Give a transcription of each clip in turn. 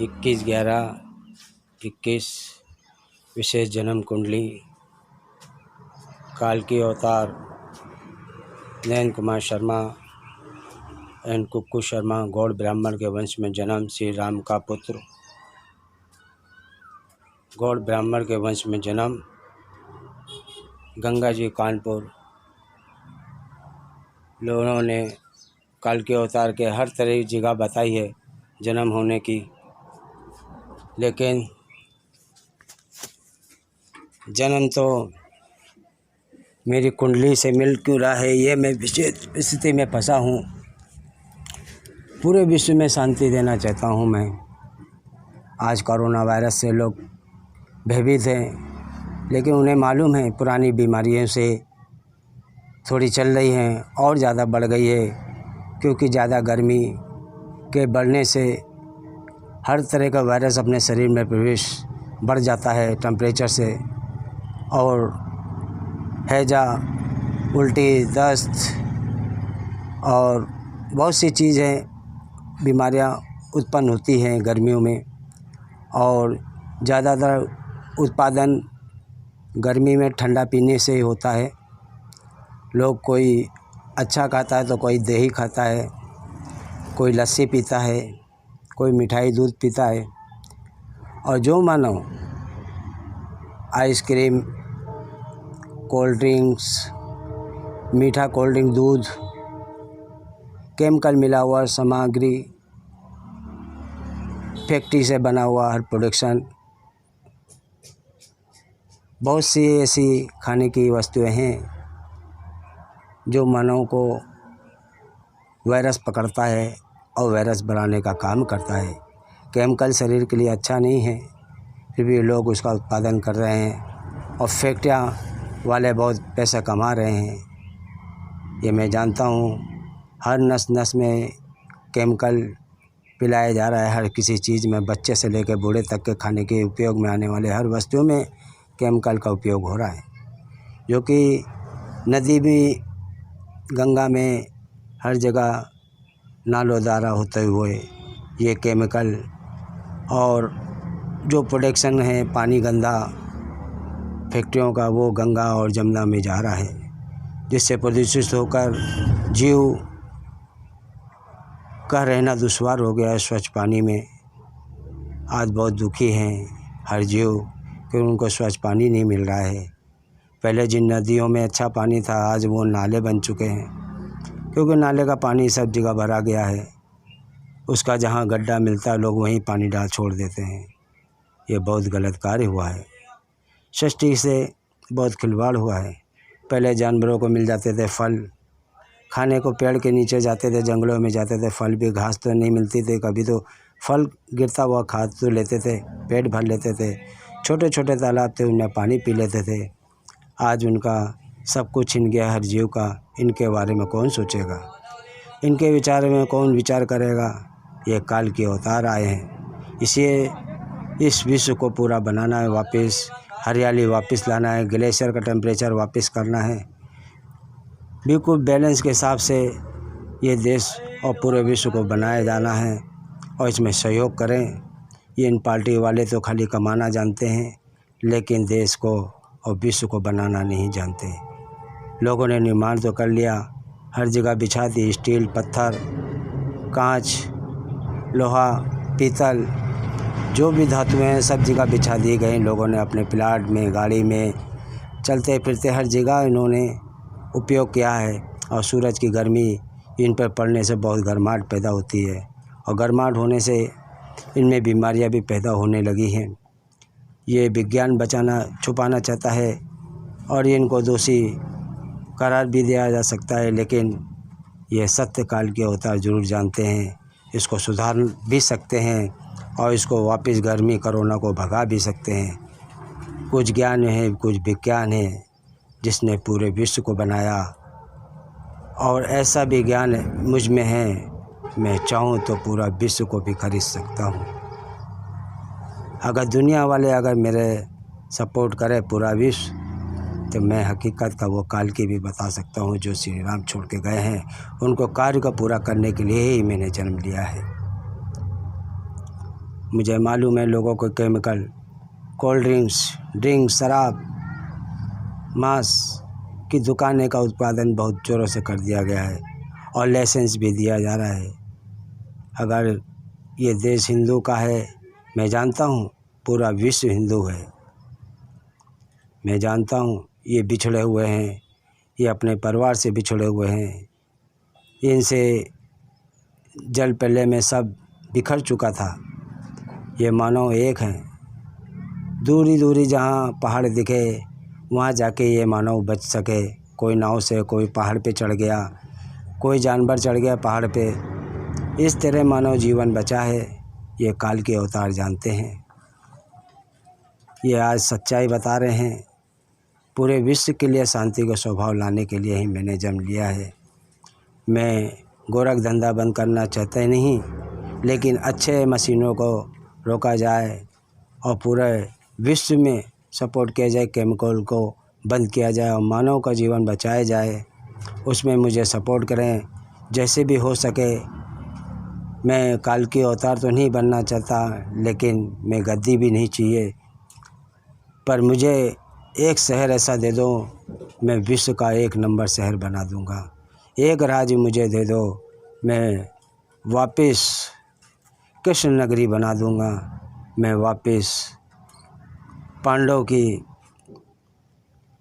21/11/21 विशेष जन्म कुंडली। काल की अवतार नयन कुमार शर्मा एंड कुक्कू शर्मा गौड़ ब्राह्मण के वंश में जन्म। श्री राम का पुत्र, गौड़ ब्राह्मण के वंश में जन्म। गंगा जी कानपुर। लोगों ने काल के अवतार के हर तरह की जगह बताई है जन्म होने की, लेकिन जन्म तो मेरी कुंडली से मिल क्यों रहा है, ये मैं विशेष स्थिति में फंसा हूँ। पूरे विश्व में शांति देना चाहता हूँ मैं। आज कोरोना वायरस से लोग भयभीत हैं, लेकिन उन्हें मालूम है पुरानी बीमारियों से थोड़ी चल रही हैं और ज़्यादा बढ़ गई है, क्योंकि ज़्यादा गर्मी के बढ़ने से हर तरह का वायरस अपने शरीर में प्रवेश बढ़ जाता है टेम्परेचर से, और हैजा, उल्टी, दस्त और बहुत सी चीज़ें बीमारियां उत्पन्न होती हैं गर्मियों में। और ज़्यादातर उत्पादन गर्मी में ठंडा पीने से ही होता है। लोग कोई अच्छा खाता है तो कोई दही खाता है, कोई लस्सी पीता है, कोई मिठाई दूध पीता है, और जो मानो आइसक्रीम, कोल्ड ड्रिंक्स, मीठा कोल्ड ड्रिंक, दूध, केमिकल मिला हुआ सामग्री, फैक्ट्री से बना हुआ हर प्रोडक्शन, बहुत सी ऐसी खाने की वस्तुएं हैं जो मानव को वायरस पकड़ता है और वायरस बढ़ाने का काम करता है। केमिकल शरीर के लिए अच्छा नहीं है, फिर भी लोग उसका उत्पादन कर रहे हैं और फैक्ट्रियाँ वाले बहुत पैसा कमा रहे हैं। ये मैं जानता हूँ। हर नस नस में केमिकल पिलाया जा रहा है, हर किसी चीज़ में, बच्चे से लेकर बूढ़े तक के खाने के उपयोग में आने वाले हर वस्तुओं में केमिकल का उपयोग हो रहा है, जो कि नदी भी, गंगा में, हर जगह नालों द्वारा होते हुए ये केमिकल और जो प्रोडक्शन है पानी गंदा फैक्ट्रियों का, वो गंगा और जमुना में जा रहा है, जिससे प्रदूषित होकर जीव का रहना दुश्वार हो गया है स्वच्छ पानी में। आज बहुत दुखी हैं हर जीव कि उनको स्वच्छ पानी नहीं मिल रहा है। पहले जिन नदियों में अच्छा पानी था, आज वो नाले बन चुके हैं, क्योंकि नाले का पानी सब जगह भरा गया है। उसका जहाँ गड्ढा मिलता है लोग वहीं पानी डाल छोड़ देते हैं। ये बहुत गलत कार्य हुआ है। सृष्टि से बहुत खिलवाड़ हुआ है। पहले जानवरों को मिल जाते थे फल खाने को, पेड़ के नीचे जाते थे, जंगलों में जाते थे, फल भी, घास तो नहीं मिलती थी कभी, तो फल गिरता हुआ खा तो लेते थे, पेट भर लेते थे। छोटे छोटे तालाब थे, उनमें पानी पी लेते थे। आज उनका सब कुछ छिन गया हर जीव का। इनके बारे में कौन सोचेगा, इनके विचार में कौन विचार करेगा। ये काल के अवतार आए हैं, इसलिए इस विश्व को पूरा बनाना है, वापस हरियाली वापस लाना है, ग्लेशियर का टेम्परेचर वापस करना है। बिल्कुल बैलेंस के हिसाब से ये देश और पूरे विश्व को बनाया जाना है, और इसमें सहयोग करें। ये इन पार्टी वाले तो खाली कमाना जानते हैं, लेकिन देश को और विश्व को बनाना नहीं जानते। लोगों ने निर्माण तो कर लिया, हर जगह बिछा दी, स्टील, पत्थर, कांच, लोहा, पीतल, जो भी धातुएं हैं सब जगह बिछा दी गई। लोगों ने अपने प्लाट में, गाड़ी में, चलते फिरते हर जगह इन्होंने उपयोग किया है। और सूरज की गर्मी इन पर पड़ने से बहुत गर्माहट पैदा होती है, और गर्माहट होने से इनमें बीमारियां भी पैदा होने लगी हैं। ये विज्ञान छुपाना चाहता है, और इनको दोषी करार भी दिया जा सकता है, लेकिन ये सत्य काल के अवतार जरूर जानते हैं। इसको सुधार भी सकते हैं, और इसको वापस गर्मी, कोरोना को भगा भी सकते हैं। कुछ ज्ञान है, कुछ विज्ञान है जिसने पूरे विश्व को बनाया, और ऐसा भी ज्ञान मुझ में है, मैं चाहूँ तो पूरा विश्व को भी खरीद सकता हूँ। अगर दुनिया वाले अगर मेरे सपोर्ट करें पूरा विश्व, तो मैं हकीकत का वो काल की भी बता सकता हूँ जो श्री राम छोड़ के गए हैं। उनको कार्य को पूरा करने के लिए ही मैंने जन्म लिया है। मुझे मालूम है लोगों को केमिकल, कोल्ड ड्रिंक्स, शराब, मांस की दुकानें का उत्पादन बहुत ज़ोरों से कर दिया गया है और लाइसेंस भी दिया जा रहा है। अगर ये देश हिंदू का है, मैं जानता हूँ पूरा विश्व हिंदू है। मैं जानता हूँ ये बिछड़े हुए हैं, ये अपने परिवार से बिछड़े हुए हैं, इनसे जल प्रलय में सब बिखर चुका था। ये मानव एक हैं। दूरी दूरी जहाँ पहाड़ दिखे वहाँ जाके ये मानव बच सके। कोई नाव से, कोई पहाड़ पे चढ़ गया, कोई जानवर चढ़ गया पहाड़ पे, इस तरह मानव जीवन बचा है। ये काल के अवतार जानते हैं। ये आज सच्चाई बता रहे हैं। पूरे विश्व के लिए शांति का स्वभाव लाने के लिए ही मैंने जन्म लिया है। मैं गोरख धंधा बंद करना चाहते नहीं, लेकिन अच्छे मशीनों को रोका जाए और पूरे विश्व में सपोर्ट किया जाए, केमिकल को बंद किया जाए और मानव का जीवन बचाया जाए। उसमें मुझे सपोर्ट करें जैसे भी हो सके। मैं काल की अवतार तो नहीं बनना चाहता, लेकिन मैं गद्दी भी नहीं चाहिए। पर मुझे एक शहर ऐसा दे दो, मैं विश्व का 1 नंबर शहर बना दूंगा। एक राज्य मुझे दे दो, मैं वापस कृष्ण नगरी बना दूंगा। मैं वापस पांडव की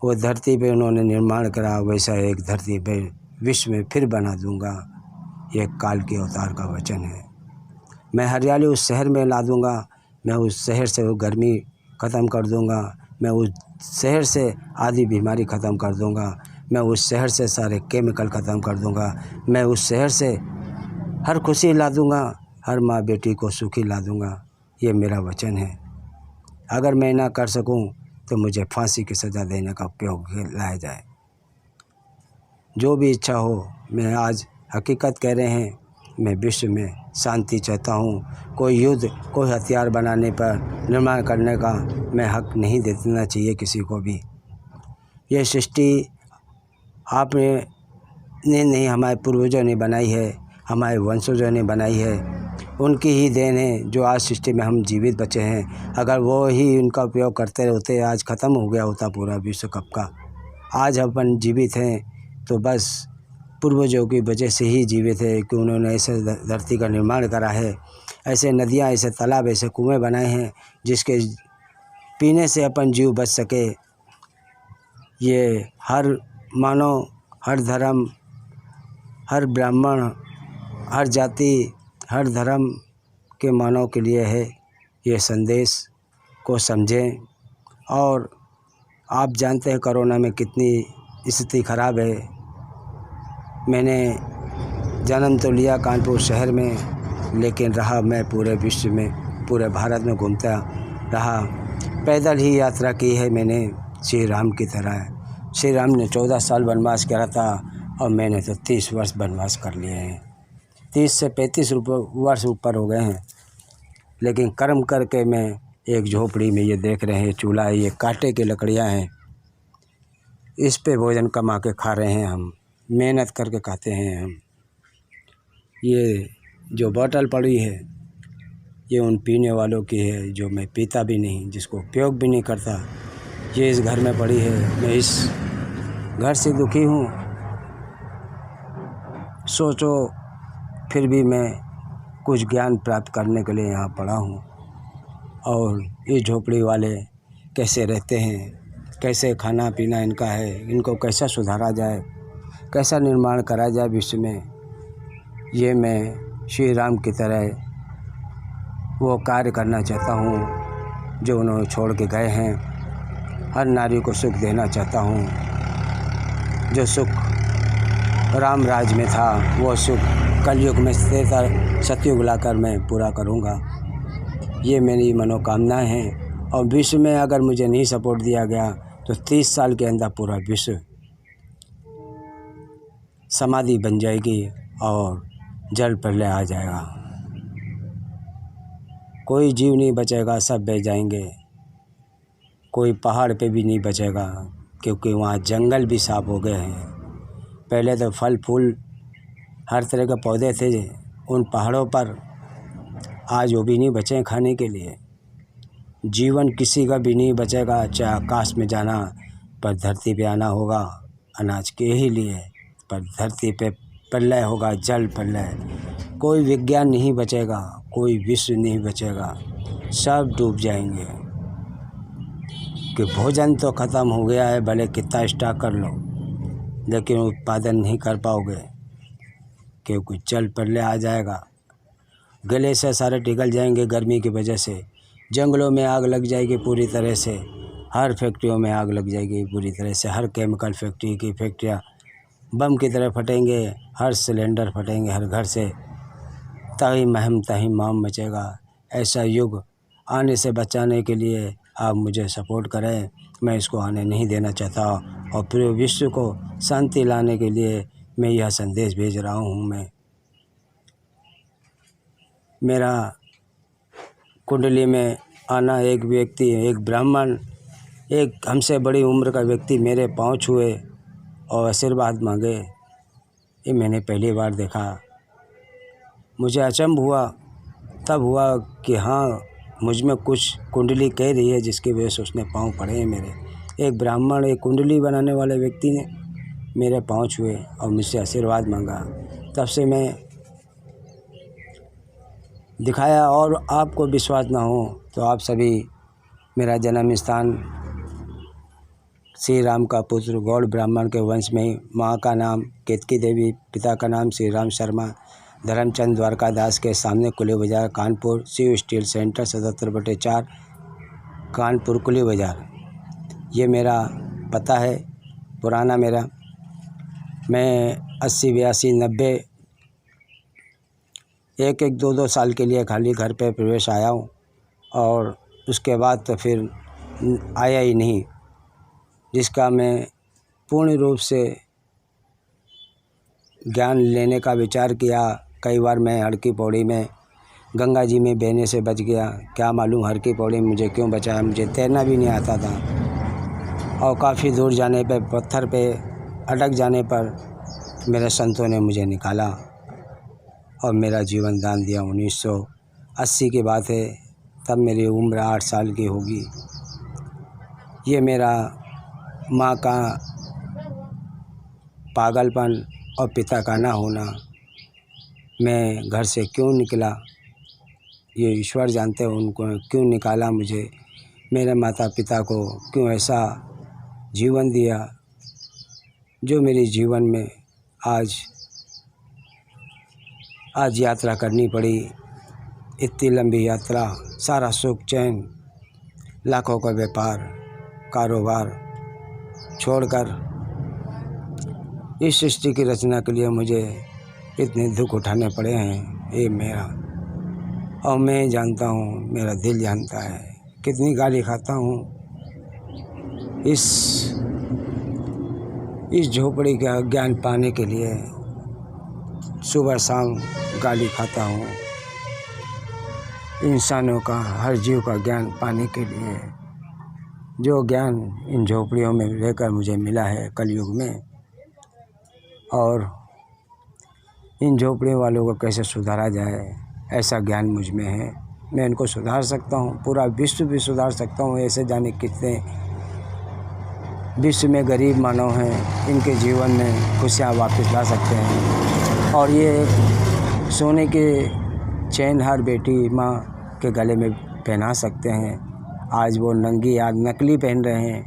वो धरती पे उन्होंने निर्माण करा, वैसा एक धरती पे विश्व में फिर बना दूंगा। ये काल के अवतार का वचन है। मैं हरियाली उस शहर में ला दूंगा। मैं उस शहर से वो गर्मी ख़त्म कर दूंगा। मैं उस शहर से आधी बीमारी ख़त्म कर दूंगा। मैं उस शहर से सारे केमिकल ख़त्म कर दूंगा। मैं उस शहर से हर खुशी ला दूंगा, हर माँ बेटी को सुखी ला दूंगा। ये मेरा वचन है। अगर मैं ना कर सकूं तो मुझे फांसी की सज़ा देने का उपयोग लाया जाए। जो भी इच्छा हो, मैं आज हकीकत कह रहे हैं। मैं विश्व में शांति चाहता हूँ। कोई युद्ध, कोई हथियार बनाने पर, निर्माण करने का मैं हक नहीं देना चाहिए किसी को भी। ये सृष्टि आपने नहीं, हमारे पूर्वजों ने बनाई है, हमारे वंशजों ने बनाई है। उनकी ही देन है जो आज सृष्टि में हम जीवित बचे हैं। अगर वो ही उनका उपयोग करते होते, आज ख़त्म हो गया होता पूरा विश्व कब का। आज अपन जीवित हैं तो बस पूर्वजों की वजह से ही जीवित है कि उन्होंने ऐसे धरती का निर्माण करा है, ऐसे नदियाँ, ऐसे तालाब, ऐसे कुएं बनाए हैं जिसके पीने से अपन जीव बच सके। ये हर मानव, हर धर्म, हर ब्राह्मण, हर जाति, हर धर्म के मानव के लिए है। ये संदेश को समझें। और आप जानते हैं कोरोना में कितनी स्थिति ख़राब है। मैंने जन्म तो लिया कानपुर शहर में, लेकिन रहा मैं पूरे विश्व में, पूरे भारत में घूमता रहा। पैदल ही यात्रा की है मैंने, श्री राम की तरह। श्री राम ने 14 साल वनवास करा था और मैंने तो 30 वर्ष वनवास कर लिए हैं। 30 से 35 वर्ष ऊपर हो गए हैं। लेकिन कर्म करके मैं एक झोपड़ी में, ये देख रहे हैं चूल्हा है, ये कांटे की लकड़ियाँ हैं, इस पे भोजन कमा के खा रहे हैं हम, मेहनत करके खाते हैं हम। ये जो बोतल पड़ी है ये उन पीने वालों की है जो मैं पीता भी नहीं, जिसको उपयोग भी नहीं करता। ये इस घर में पड़ी है। मैं इस घर से दुखी हूँ। सोचो, फिर भी मैं कुछ ज्ञान प्राप्त करने के लिए यहाँ पड़ा हूँ। और ये झोपड़ी वाले कैसे रहते हैं, कैसे खाना पीना इनका है, इनको कैसा सुधारा जाए, कैसा निर्माण करा जाए विश्व में, ये मैं श्री राम की तरह वो कार्य करना चाहता हूँ जो उन्होंने छोड़ के गए हैं। हर नारी को सुख देना चाहता हूँ। जो सुख राम राज में था वो सुख कलयुग में सतयुग लाकर मैं पूरा करूँगा। ये मेरी मनोकामनाएं हैं। और विश्व में अगर मुझे नहीं सपोर्ट दिया गया तो 30 साल के अंदर पूरा विश्व समाधि बन जाएगी और जल प्रलय आ जाएगा। कोई जीव नहीं बचेगा, सब बह जाएंगे। कोई पहाड़ पे भी नहीं बचेगा क्योंकि वहाँ जंगल भी साफ हो गए हैं। पहले तो फल फूल हर तरह के पौधे थे उन पहाड़ों पर, आज वो भी नहीं बचे खाने के लिए। जीवन किसी का भी नहीं बचेगा, चाहे आकाश में जाना पर धरती पे आना होगा अनाज के ही लिए। पर धरती पे प्रलय होगा, जल प्रलय, कोई विज्ञान नहीं बचेगा, कोई विश्व नहीं बचेगा, सब डूब जाएंगे। कि भोजन तो ख़त्म हो गया है, भले कितना स्टॉक कर लो लेकिन उत्पादन नहीं कर पाओगे, क्योंकि जल प्रलय आ जाएगा। गले से सारे पिघल जाएंगे गर्मी की वजह से। जंगलों में आग लग जाएगी पूरी तरह से, हर फैक्ट्रियों में आग लग जाएगी पूरी तरह से। हर केमिकल फैक्ट्री की फैक्ट्रियाँ बम की तरह फटेंगे, हर सिलेंडर फटेंगे हर घर से। तही महम तही माम मचेगा। ऐसा युग आने से बचाने के लिए आप मुझे सपोर्ट करें। मैं इसको आने नहीं देना चाहता और पूरे विश्व को शांति लाने के लिए मैं यह संदेश भेज रहा हूँ। मेरा कुंडली में आना एक व्यक्ति, एक ब्राह्मण, एक हमसे बड़ी उम्र का व्यक्ति मेरे पाँव छुए और आशीर्वाद मांगे, ये मैंने पहली बार देखा। मुझे अचंभ हुआ, तब हुआ कि हाँ मुझ में कुछ कुंडली कह रही है, जिसकी वजह से उसने पाँव पड़े हैं मेरे। एक ब्राह्मण, एक कुंडली बनाने वाले व्यक्ति ने मेरे पाँव छुए और मुझसे आशीर्वाद मांगा। तब से मैं दिखाया। और आपको विश्वास ना हो तो आप सभी मेरा जन्म स्थान श्री राम का पुत्र गौड़ ब्राह्मण के वंश में, माँ का नाम केतकी देवी, पिता का नाम श्री राम शर्मा, धर्मचंद द्वारकादास के सामने कुली बाज़ार कानपुर, शिव स्टील सेंटर 77/4 कानपुर कुली बाज़ार, ये मेरा पता है पुराना मेरा। मैं 80, 82, 90 एक 2 साल के लिए खाली घर पे प्रवेश आया हूँ और उसके बाद तो फिर आया ही नहीं, जिसका मैं पूर्ण रूप से ज्ञान लेने का विचार किया। कई बार मैं हर की पौड़ी में गंगा जी में बहने से बच गया, क्या मालूम हर की पौड़ी में मुझे क्यों बचाया। मुझे तैरना भी नहीं आता था और काफ़ी दूर जाने पे, पत्थर पे अटक जाने पर मेरे संतों ने मुझे निकाला और मेरा जीवन दान दिया। 1980 की बात है, तब मेरी उम्र 8 साल की होगी। ये मेरा माँ का पागलपन और पिता का ना होना, मैं घर से क्यों निकला ये ईश्वर जानते हैं। उनको क्यों निकाला मुझे, मेरे माता पिता को क्यों ऐसा जीवन दिया जो मेरे जीवन में आज यात्रा करनी पड़ी। इतनी लंबी यात्रा, सारा सुख चैन, लाखों का व्यापार कारोबार छोड़कर इस सृष्टि की रचना के लिए मुझे इतने दुख उठाने पड़े हैं। ये मेरा, और मैं जानता हूँ, मेरा दिल जानता है कितनी गाली खाता हूँ। इस झोपड़ी का ज्ञान पाने के लिए सुबह शाम गाली खाता हूँ। इंसानों का, हर जीव का ज्ञान पाने के लिए, जो ज्ञान इन झोपड़ियों में लेकर मुझे मिला है कलयुग में, और इन झोपड़ियों वालों को कैसे सुधारा जाए ऐसा ज्ञान मुझ में है। मैं इनको सुधार सकता हूँ, पूरा विश्व भी सुधार सकता हूँ। ऐसे जाने कितने विश्व में गरीब मानव हैं, इनके जीवन में खुशियाँ वापस ला सकते हैं। और ये सोने के चैन हर बेटी माँ के गले में पहना सकते हैं। आज वो नंगी यार नकली पहन रहे हैं,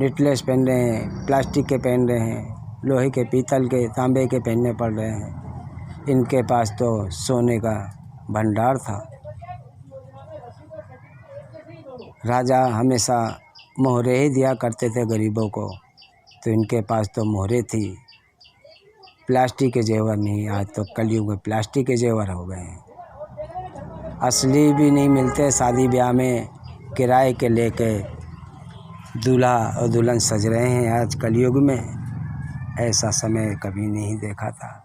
नेकलेस पहन रहे हैं, प्लास्टिक के पहन रहे हैं, लोहे के, पीतल के, तांबे के पहनने पड़ रहे हैं। इनके पास तो सोने का भंडार था। राजा हमेशा मोहरे ही दिया करते थे गरीबों को, तो इनके पास तो मोहरे थी, प्लास्टिक के जेवर नहीं। आज तो कलयुग में प्लास्टिक के जेवर हो गए हैं, असली भी नहीं मिलते। शादी ब्याह में किराए के लेके दूल्हा और दुल्हन सज रहे हैं आज कलयुग में। ऐसा समय कभी नहीं देखा था,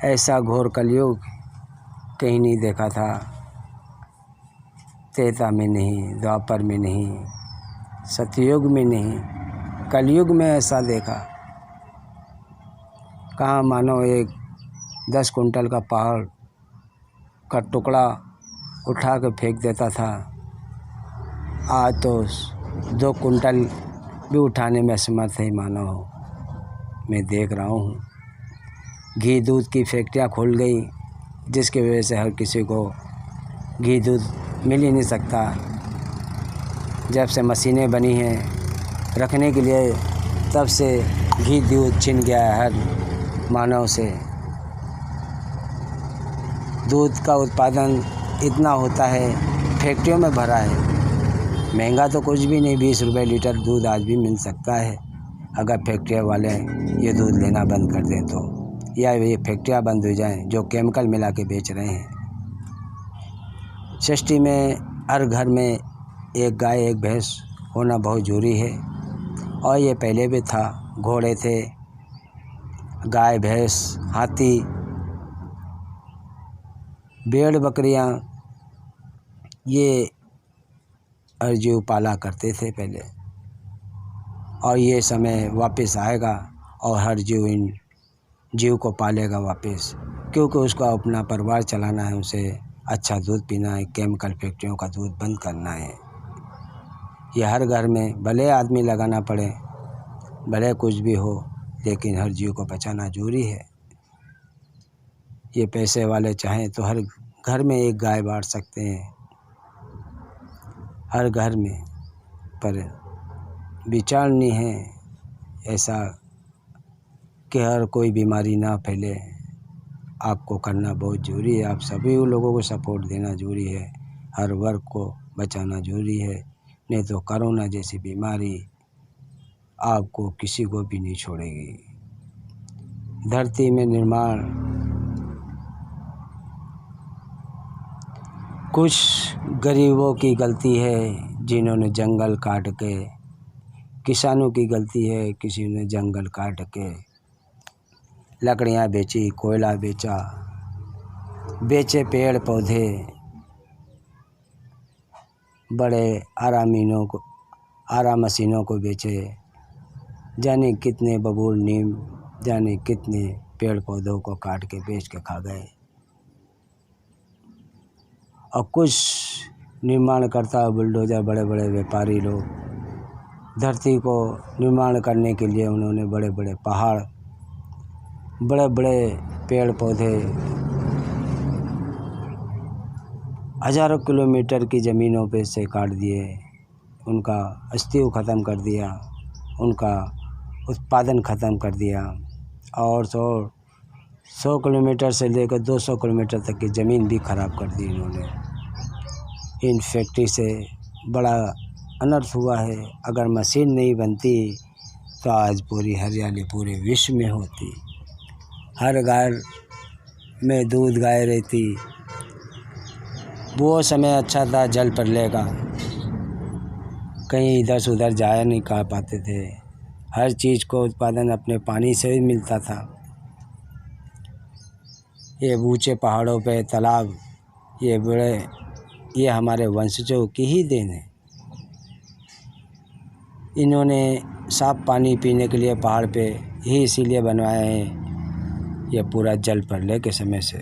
ऐसा घोर कलयुग कहीं नहीं देखा था। त्रेता में नहीं, द्वापर में नहीं, सतयुग में नहीं, कलयुग में ऐसा देखा। कहाँ मानो एक 10 कुंटल का पहाड़ का टुकड़ा उठा के फेंक देता था। आज तो 2 कुंटल भी उठाने में असमर्थ है मानव हो। मैं देख रहा हूँ घी दूध की फैक्ट्रियाँ खुल गई, जिसकी वजह से हर किसी को घी दूध मिल ही नहीं सकता। जब से मशीनें बनी हैं रखने के लिए, तब से घी दूध छिन गया है हर मानव से। दूध का उत्पादन इतना होता है, फैक्ट्रियों में भरा है। महंगा तो कुछ भी नहीं, 20 रुपये लीटर दूध आज भी मिल सकता है, अगर फैक्ट्रियाँ वाले ये दूध लेना बंद कर दें तो, या ये फैक्ट्रियाँ बंद हो जाएं जो केमिकल मिला के बेच रहे हैं। सृष्टि में हर घर में एक गाय एक भैंस होना बहुत ज़रूरी है, और ये पहले भी था। घोड़े थे, गाय भैंस, हाथी, भेड़ बकरियाँ, ये हर जीव पाला करते थे पहले, और ये समय वापस आएगा और हर जीव इन जीव को पालेगा वापस, क्योंकि उसको अपना परिवार चलाना है, उसे अच्छा दूध पीना है, केमिकल फैक्ट्रियों का दूध बंद करना है। ये हर घर में भले आदमी लगाना पड़े, भले कुछ भी हो, लेकिन हर जीव को बचाना जरूरी है। ये पैसे वाले चाहें तो हर घर में एक गाय बांट सकते हैं, हर घर में, पर विचार नहीं है ऐसा कि हर कोई बीमारी ना फैले। आपको करना बहुत ज़रूरी है, आप सभी लोगों को सपोर्ट देना ज़रूरी है, हर वर्ग को बचाना ज़रूरी है, नहीं तो कोरोना जैसी बीमारी आपको किसी को भी नहीं छोड़ेगी। धरती में निर्माण कुछ गरीबों की गलती है, जिन्होंने जंगल काट के, किसानों की गलती है, किसी ने जंगल काट के लकड़ियाँ बेची, कोयला बेचा, बेचे पेड़ पौधे, बड़े आरा मशीनों को बेचे, जाने कितने बबूल नीम, जाने कितने पेड़ पौधों को काट के बेच के खा गए। और कुछ निर्माण करता बुलडोजर, बड़े बड़े व्यापारी लोग, धरती को निर्माण करने के लिए उन्होंने बड़े बड़े पहाड़, बड़े बड़े पेड़ पौधे, हज़ारों किलोमीटर की ज़मीनों पे से काट दिए, उनका अस्तित्व ख़त्म कर दिया, उनका उत्पादन ख़त्म कर दिया, और 100 किलोमीटर से लेकर 200 किलोमीटर तक की ज़मीन भी ख़राब कर दी इन्होंने। इन फैक्ट्री से बड़ा अनर्थ हुआ है। अगर मशीन नहीं बनती तो आज पूरी हरियाली पूरे विश्व में होती, हर घर में दूध गाय रहती। वो समय अच्छा था, जल प्रलय का, कहीं इधर से उधर जाया नहीं कर पाते थे, हर चीज़ को उत्पादन अपने पानी से ही मिलता था। ये ऊंचे पहाड़ों पे तालाब, ये हमारे वंशजों की ही देन है। इन्होंने साफ पानी पीने के लिए पहाड़ पे ही इसीलिए बनवाए हैं। ये पूरा जल प्रलय के समय से